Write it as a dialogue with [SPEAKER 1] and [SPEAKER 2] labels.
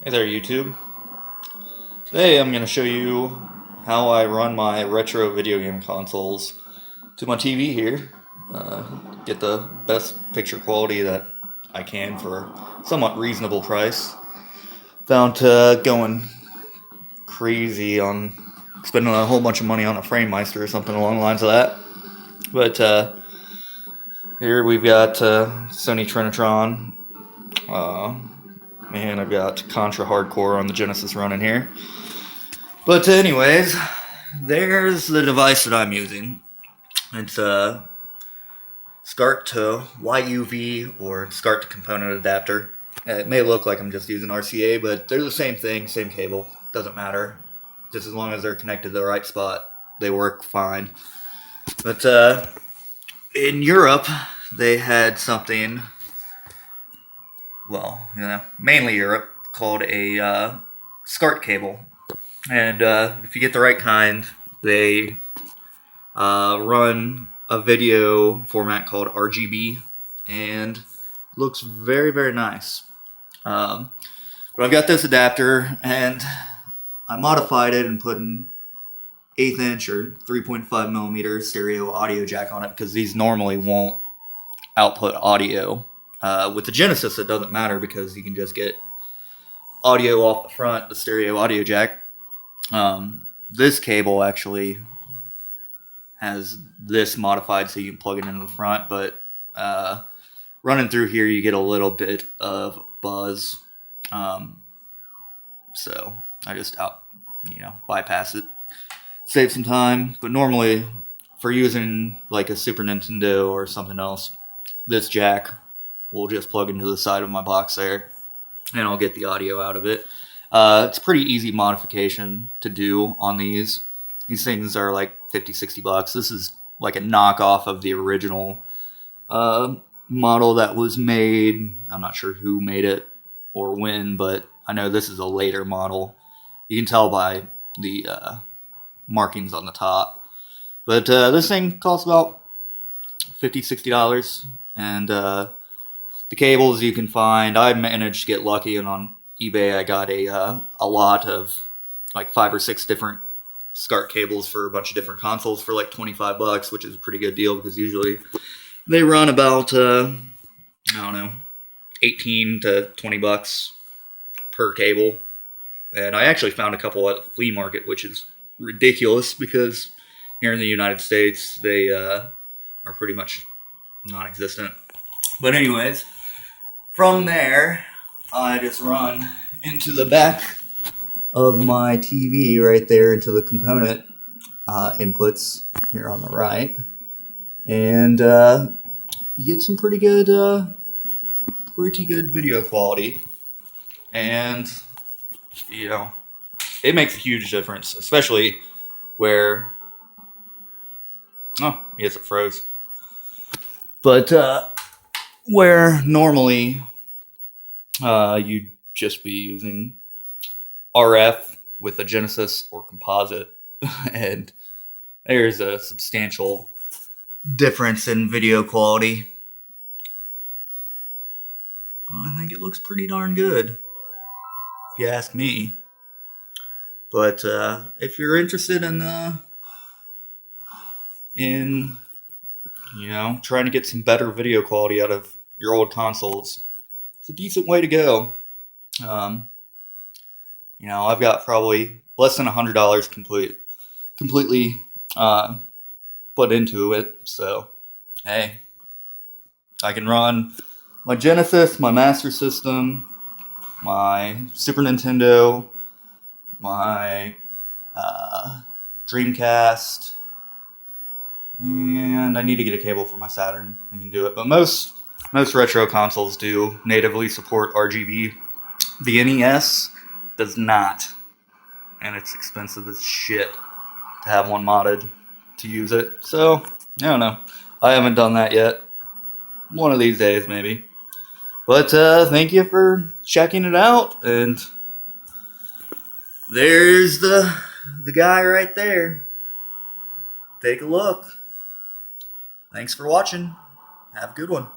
[SPEAKER 1] Hey there, YouTube. Today I'm going to show you how I run my retro video game consoles to my TV here. Get the best picture quality that I can for a somewhat reasonable price. Without going crazy on spending a whole bunch of money on a frame meister or something along the lines of that. But here we've got Sony Trinitron. Man, I've got Contra Hardcore on the Genesis running here. But anyways, there's the device that I'm using. It's a SCART to YUV or SCART to component adapter. It may look like I'm just using RCA, but they're the same thing, same cable. Doesn't matter. Just as long as they're connected to the right spot, they work fine. But in Europe, they had something, mainly Europe, called a SCART cable. And if you get the right kind, they run a video format called RGB, and looks very, very nice. But I've got this adapter, and I modified it and put an 1/8 inch or 3.5 millimeter stereo audio jack on it because these normally won't output audio. With the Genesis, it doesn't matter because you can just get audio off the front, the stereo audio jack. This cable actually has this modified so you can plug it into the front, but running through here you get a little bit of buzz. So I just bypass it, save some time. But normally for using like a Super Nintendo or something else, this jack will just plug into the side of my box there, and I'll get the audio out of it. It's a pretty easy modification to do on these. These things are like $50-$60. This is like a knockoff of the original model that was made. I'm not sure who made it or when, but I know this is a later model. You can tell by the markings on the top. But this thing costs about $50-$60. And the cables you can find, I managed to get lucky, and on eBay I got a lot of like 5 or 6 different SCART cables for a bunch of different consoles for like $25, which is a pretty good deal because usually they run about 18 to $20 per cable. And I actually found a couple at the flea market, which is ridiculous because here in the United States they are pretty much non-existent. But anyways, from there I just run into the back of my TV right there into the component inputs here on the right, and you get some pretty good video quality, and it makes a huge difference, especially where I guess it froze, but where normally you'd just be using RF with a Genesis or composite, and there's a substantial difference in video quality. I think it looks pretty darn good, if you ask me. But if you're interested in trying to get some better video quality out of your old consoles, it's a decent way to go. I've got probably less than $100 completely put into it. So, hey, I can run my Genesis, my Master System, my Super Nintendo, my Dreamcast, and I need to get a cable for my Saturn. I can do it, but most retro consoles do natively support RGB. The NES does not, and it's expensive as shit to have one modded to use it. So I don't know. I haven't done that yet. One of these days, maybe. But thank you for checking it out, and there's the guy right there. Take a look. Thanks for watching. Have a good one.